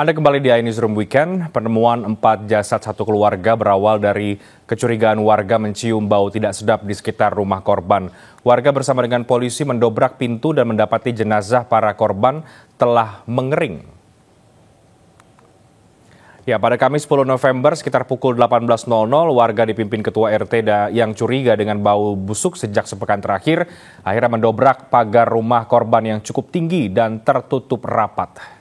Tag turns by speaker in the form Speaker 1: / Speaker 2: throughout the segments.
Speaker 1: Anda kembali di iNewsroom Weekend. Penemuan 4 jasad satu keluarga berawal dari kecurigaan warga mencium bau tidak sedap di sekitar rumah korban. Warga bersama dengan polisi mendobrak pintu dan mendapati jenazah para korban telah mengering. Ya, pada Kamis 10 November sekitar pukul 18.00, warga dipimpin Ketua RT yang curiga dengan bau busuk sejak sepekan terakhir, akhirnya mendobrak pagar rumah korban yang cukup tinggi dan tertutup rapat.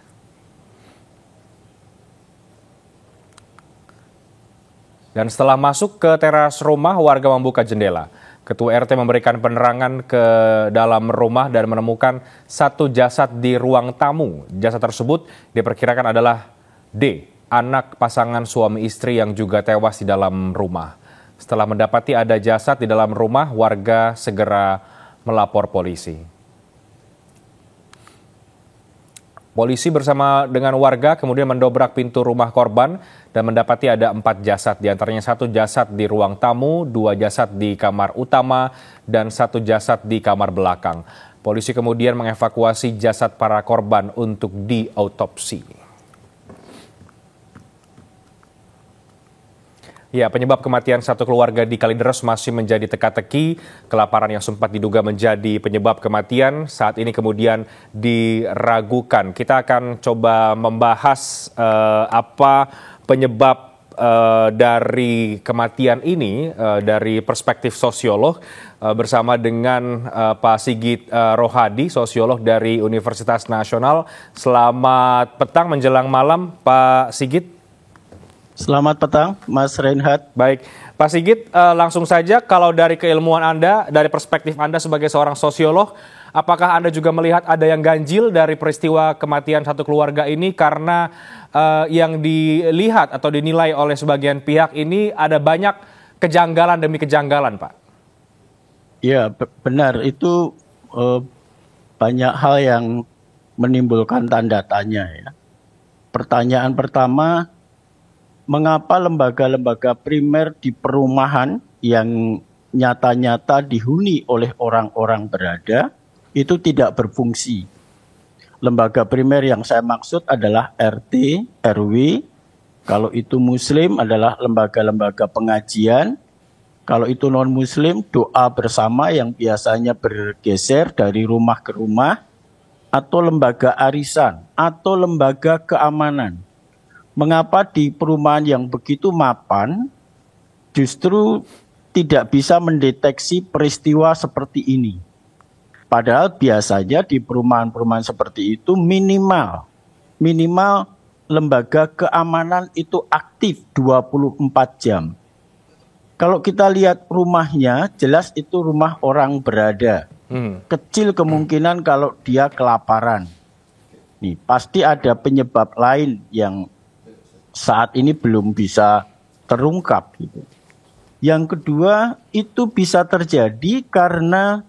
Speaker 1: Dan setelah masuk ke teras rumah, warga membuka jendela. Ketua RT memberikan penerangan ke dalam rumah dan menemukan satu jasad di ruang tamu. Jasad tersebut diperkirakan adalah D, anak pasangan suami istri yang juga tewas di dalam rumah. Setelah mendapati ada jasad di dalam rumah, warga segera melapor polisi. Polisi bersama dengan warga kemudian mendobrak pintu rumah korban dan mendapati ada 4 jasad, diantaranya 1 jasad di ruang tamu, 2 jasad di kamar utama, dan 1 jasad di kamar belakang. Polisi kemudian mengevakuasi jasad para korban untuk diautopsi. Ya, penyebab kematian satu keluarga di Kalideres masih menjadi teka-teki. Kelaparan yang sempat diduga menjadi penyebab kematian saat ini kemudian diragukan. Kita akan coba membahas apa penyebab dari kematian ini dari perspektif sosiolog bersama dengan Pak Sigit Rohadi, sosiolog dari Universitas Nasional. Selamat petang menjelang malam, Pak Sigit.
Speaker 2: Selamat petang, Mas Reinhardt.
Speaker 1: Baik, Pak Sigit, langsung saja kalau dari keilmuan Anda, dari perspektif Anda sebagai seorang sosiolog, apakah Anda juga melihat ada yang ganjil dari peristiwa kematian satu keluarga ini karena yang dilihat atau dinilai oleh sebagian pihak ini ada banyak kejanggalan demi kejanggalan, Pak?
Speaker 2: Ya, benar. Itu banyak hal yang menimbulkan tanda tanya. Ya. Pertanyaan pertama, mengapa lembaga-lembaga primer di perumahan yang nyata-nyata dihuni oleh orang-orang berada itu tidak berfungsi? Lembaga primer yang saya maksud adalah RT, RW, kalau itu Muslim adalah lembaga-lembaga pengajian, kalau itu non-Muslim doa bersama yang biasanya bergeser dari rumah ke rumah, atau lembaga arisan, atau lembaga keamanan. Mengapa di perumahan yang begitu mapan justru tidak bisa mendeteksi peristiwa seperti ini? Padahal biasanya di perumahan-perumahan seperti itu minimal lembaga keamanan itu aktif 24 jam. Kalau kita lihat rumahnya, jelas itu rumah orang berada. Kecil kemungkinan kalau dia kelaparan. Nih, pasti ada penyebab lain yang saat ini belum bisa terungkap gitu. Yang kedua, itu bisa terjadi karena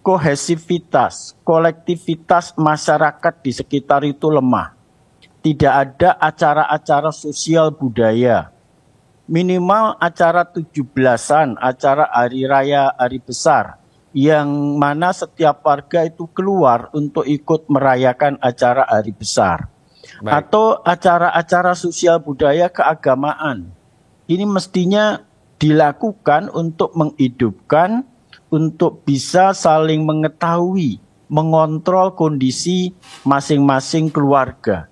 Speaker 2: kohesivitas, kolektivitas masyarakat di sekitar itu lemah. Tidak ada acara-acara sosial budaya. Minimal acara 17-an, acara hari raya, hari besar, yang mana setiap warga itu keluar untuk ikut merayakan acara hari besar. Baik. Atau acara-acara sosial budaya keagamaan. Ini mestinya dilakukan untuk menghidupkan, untuk bisa saling mengetahui, mengontrol kondisi masing-masing keluarga.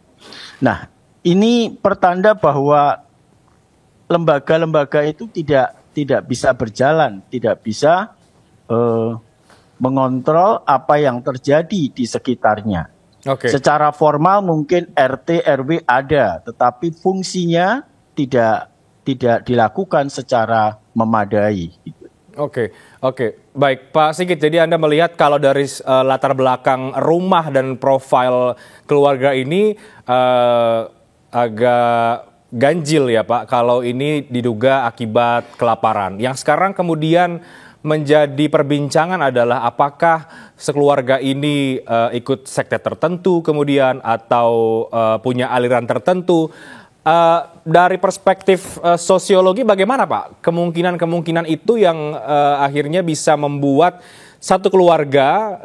Speaker 2: Nah, ini pertanda bahwa lembaga-lembaga itu tidak bisa berjalan, tidak bisa mengontrol apa yang terjadi di sekitarnya. Okay. Secara formal mungkin RT RW ada, tetapi fungsinya tidak dilakukan secara memadai.
Speaker 1: Oke. Baik, Pak Sigit. Jadi Anda melihat kalau dari latar belakang rumah dan profil keluarga ini agak ganjil ya, Pak. Kalau ini diduga akibat kelaparan. Yang sekarang kemudian menjadi perbincangan adalah apakah sekeluarga ini ikut sekte tertentu kemudian atau punya aliran tertentu. Dari perspektif sosiologi bagaimana, Pak? Kemungkinan itu yang akhirnya bisa membuat satu keluarga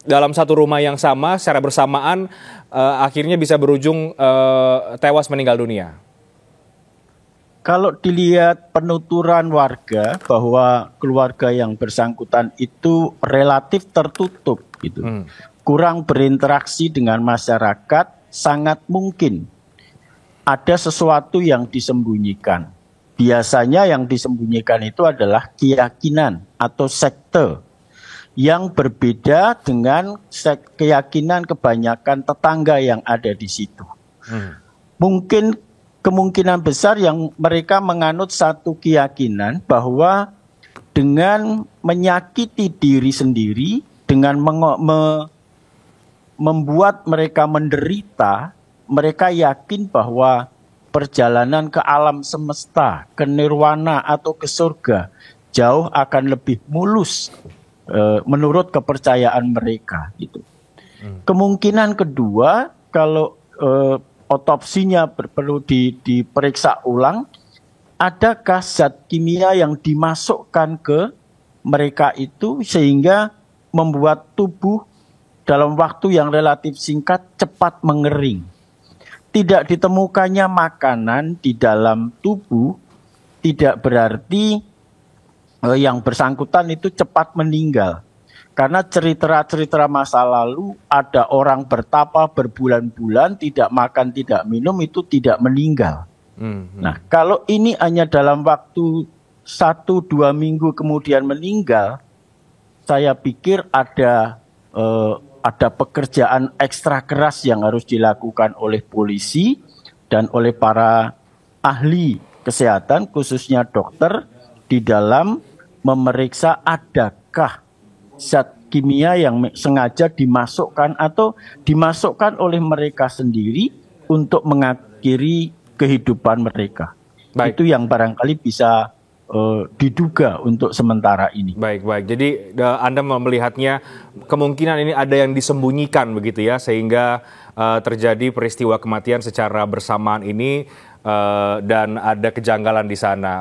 Speaker 1: dalam satu rumah yang sama secara bersamaan akhirnya bisa berujung tewas meninggal dunia?
Speaker 2: Kalau dilihat penuturan warga bahwa keluarga yang bersangkutan itu relatif tertutup gitu. Kurang berinteraksi dengan masyarakat, sangat mungkin ada sesuatu yang disembunyikan. Biasanya yang disembunyikan itu adalah keyakinan atau sekte yang berbeda dengan keyakinan kebanyakan tetangga yang ada di situ. Mungkin kemungkinan besar yang mereka menganut satu keyakinan bahwa dengan menyakiti diri sendiri, dengan membuat mereka menderita, mereka yakin bahwa perjalanan ke alam semesta, ke nirwana atau ke surga jauh akan lebih mulus menurut kepercayaan mereka. Gitu. Kemungkinan kedua, kalau otopsinya perlu diperiksa ulang, adakah zat kimia yang dimasukkan ke mereka itu sehingga membuat tubuh dalam waktu yang relatif singkat cepat mengering. Tidak ditemukannya makanan di dalam tubuh tidak berarti yang bersangkutan itu cepat meninggal. Karena cerita-cerita masa lalu ada orang bertapa berbulan-bulan tidak makan tidak minum itu tidak meninggal. Nah kalau ini hanya dalam waktu 1-2 minggu kemudian meninggal, saya pikir ada pekerjaan ekstra keras yang harus dilakukan oleh polisi dan oleh para ahli kesehatan khususnya dokter di dalam memeriksa adakah zat kimia yang sengaja dimasukkan atau dimasukkan oleh mereka sendiri untuk mengakhiri kehidupan mereka. Baik. Itu yang barangkali bisa diduga untuk sementara ini.
Speaker 1: Baik. Jadi Anda melihatnya kemungkinan ini ada yang disembunyikan begitu ya, sehingga terjadi peristiwa kematian secara bersamaan ini dan ada kejanggalan di sana.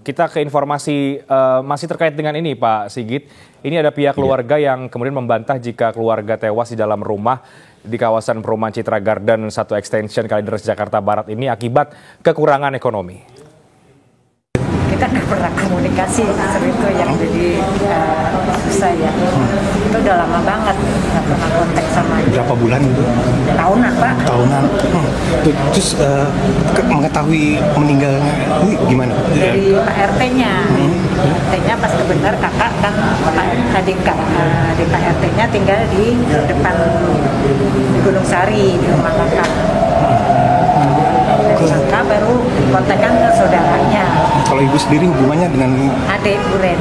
Speaker 1: Kita ke informasi masih terkait dengan ini Pak Sigit. Ini ada pihak keluarga yang kemudian membantah jika keluarga tewas di dalam rumah di kawasan perumahan Citra Garden 1 Extension Kalideres Jakarta Barat ini akibat kekurangan ekonomi.
Speaker 3: Kita nggak pernah komunikasi, justru itu yang jadi susah ya. Itu udah lama banget nggak pernah kontak sama dia.
Speaker 4: Berapa bulan itu?
Speaker 3: Tahunan Pak.
Speaker 4: Tahunan. Terus mengetahui meninggalnya gimana?
Speaker 3: Dari Pak RT-nya. RT-nya pas kebenar kakak kan adik Pak RT-nya tinggal di depan Gunung Sari di rumah kakak. Dari kakak baru kontakkan ke saudaranya.
Speaker 4: Kalau ibu sendiri hubungannya dengan
Speaker 3: adik Buren.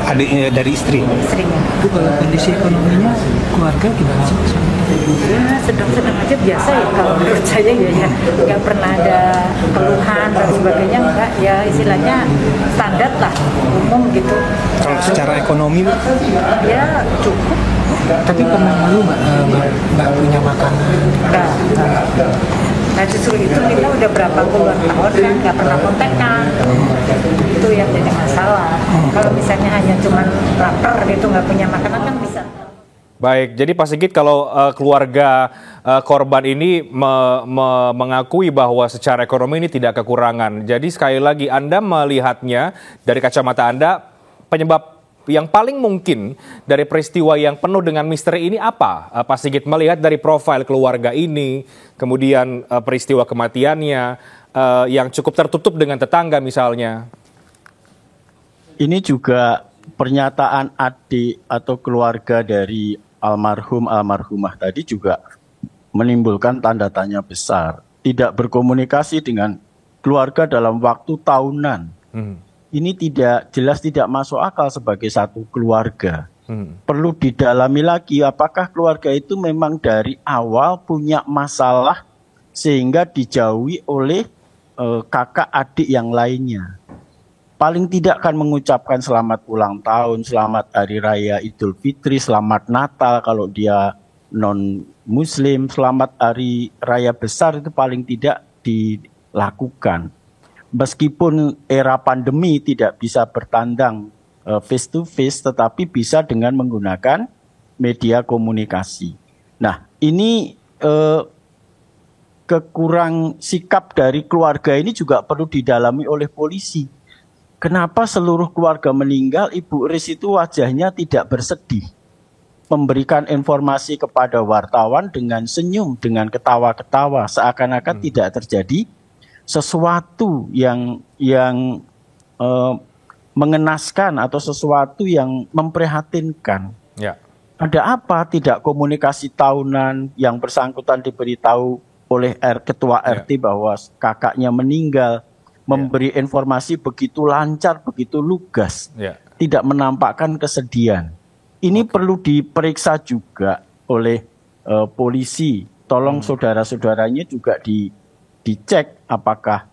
Speaker 4: Adiknya dari istri?
Speaker 3: Istrinya.
Speaker 5: Itu kalau kondisi ekonominya keluarga gimana sih?
Speaker 3: Ya sedang-sedang aja biasa ya kalau menurut saya ya. Nggak pernah ada keluhan dan sebagainya, enggak. Ya istilahnya standar lah, umum gitu.
Speaker 4: Kalau secara ekonomi?
Speaker 3: Ya cukup.
Speaker 5: Tapi pernah lalu nggak punya makanan?
Speaker 3: Enggak. Nah justru itu kita udah berapa puluhan tahun kan nggak pernah kontekan. Itu yang jadi masalah. Kalau misalnya hanya cuma lapar gitu nggak punya makanan kan bisa.
Speaker 1: Baik, jadi Pak Sigit kalau keluarga korban ini mengakui bahwa secara ekonomi ini tidak kekurangan. Jadi sekali lagi Anda melihatnya dari kacamata Anda, penyebab yang paling mungkin dari peristiwa yang penuh dengan misteri ini apa? Pak Sigit melihat dari profil keluarga ini, kemudian peristiwa kematiannya yang cukup tertutup dengan tetangga misalnya.
Speaker 2: Ini juga pernyataan adik atau keluarga dari almarhumah tadi juga menimbulkan tanda tanya besar. Tidak berkomunikasi dengan keluarga dalam waktu tahunan. Ini jelas tidak masuk akal sebagai satu keluarga. Perlu didalami lagi apakah keluarga itu memang dari awal punya masalah sehingga dijauhi oleh kakak adik yang lainnya. Paling tidak akan mengucapkan selamat ulang tahun, selamat Hari Raya Idul Fitri, selamat Natal kalau dia non-Muslim, selamat Hari Raya Besar itu paling tidak dilakukan. Meskipun era pandemi tidak bisa bertandang face to face, tetapi bisa dengan menggunakan media komunikasi. Nah, ini kekurang sikap dari keluarga ini juga perlu didalami oleh polisi. Kenapa seluruh keluarga meninggal, Ibu Riz itu wajahnya tidak bersedih, memberikan informasi kepada wartawan dengan senyum, dengan ketawa-ketawa, seakan-akan tidak terjadi sesuatu yang mengenaskan atau sesuatu yang memprihatinkan.
Speaker 1: Ya.
Speaker 2: Ada apa? Tidak komunikasi tahunan, yang bersangkutan diberitahu oleh ketua RT bahwa kakaknya meninggal, memberi informasi begitu lancar, begitu lugas, tidak menampakkan kesedihan. Ini perlu diperiksa juga oleh polisi. Tolong saudara-saudaranya juga dicek apakah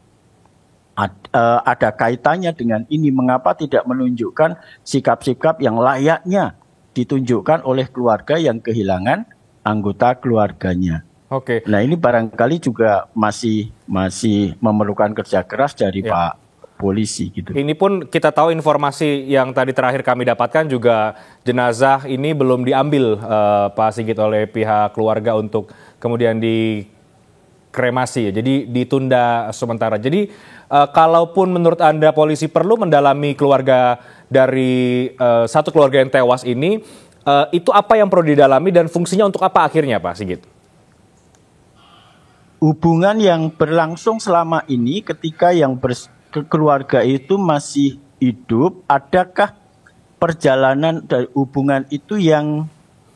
Speaker 2: ada kaitannya dengan ini. Mengapa tidak menunjukkan sikap-sikap yang layaknya ditunjukkan oleh keluarga yang kehilangan anggota keluarganya.
Speaker 1: Oke.
Speaker 2: Nah, ini barangkali juga masih memerlukan kerja keras dari Pak polisi gitu.
Speaker 1: Ini pun kita tahu informasi yang tadi terakhir kami dapatkan juga jenazah ini belum diambil Pak Sigit oleh pihak keluarga untuk kemudian dikremasi ya. Jadi ditunda sementara. Jadi kalaupun menurut Anda polisi perlu mendalami keluarga dari satu keluarga yang tewas ini, itu apa yang perlu didalami dan fungsinya untuk apa akhirnya Pak Sigit?
Speaker 2: Hubungan yang berlangsung selama ini ketika yang keluarga itu masih hidup, adakah perjalanan dari hubungan itu yang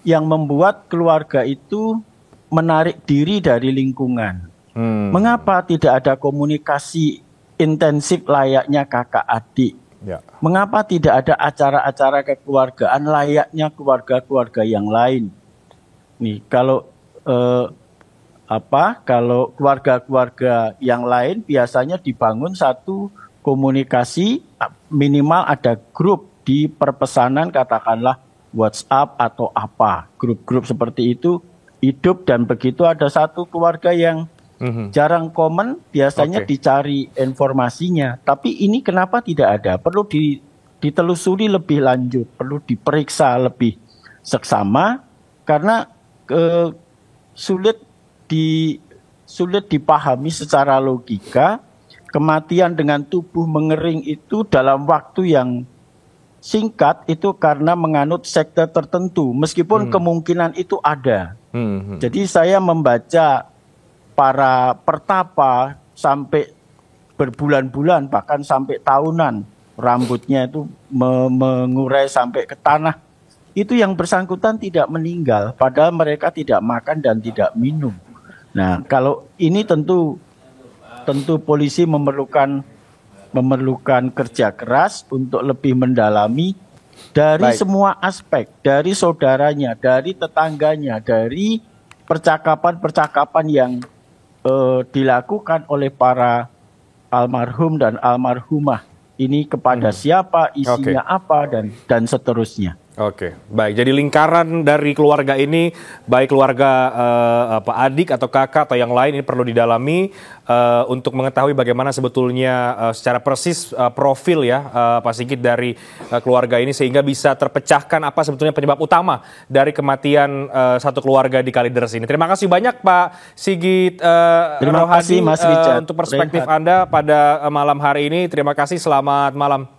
Speaker 2: membuat keluarga itu menarik diri dari lingkungan? Mengapa tidak ada komunikasi intensif layaknya kakak adik? Mengapa tidak ada acara-acara kekeluargaan layaknya keluarga-keluarga yang lain? Nih, kalau keluarga-keluarga yang lain biasanya dibangun satu komunikasi, minimal ada grup di perpesanan, katakanlah WhatsApp atau apa. Grup-grup seperti itu hidup, dan begitu ada satu keluarga yang jarang komen, biasanya dicari informasinya. Tapi ini kenapa tidak ada? Perlu ditelusuri lebih lanjut, perlu diperiksa lebih seksama, karena sulit dipahami secara logika. Kematian dengan tubuh mengering itu dalam waktu yang singkat itu karena menganut sekte tertentu, meskipun kemungkinan itu ada. Jadi saya membaca para pertapa sampai berbulan-bulan, bahkan sampai tahunan, rambutnya itu mengurai sampai ke tanah. Itu yang bersangkutan tidak meninggal, padahal mereka tidak makan dan tidak minum. Nah, kalau ini tentu polisi memerlukan kerja keras untuk lebih mendalami dari semua aspek, dari saudaranya, dari tetangganya, dari percakapan-percakapan yang dilakukan oleh para almarhum dan almarhumah ini kepada siapa, isinya apa, dan seterusnya.
Speaker 1: Oke, baik. Jadi lingkaran dari keluarga ini, baik keluarga adik atau kakak atau yang lain, ini perlu didalami untuk mengetahui bagaimana sebetulnya secara persis profil ya Pak Sigit dari keluarga ini, sehingga bisa terpecahkan apa sebetulnya penyebab utama dari kematian satu keluarga di Kalideres ini. Terima kasih banyak Pak Sigit
Speaker 2: Terima kasih Mas Richard.
Speaker 1: untuk perspektif Anda pada malam hari ini. Terima kasih, selamat malam.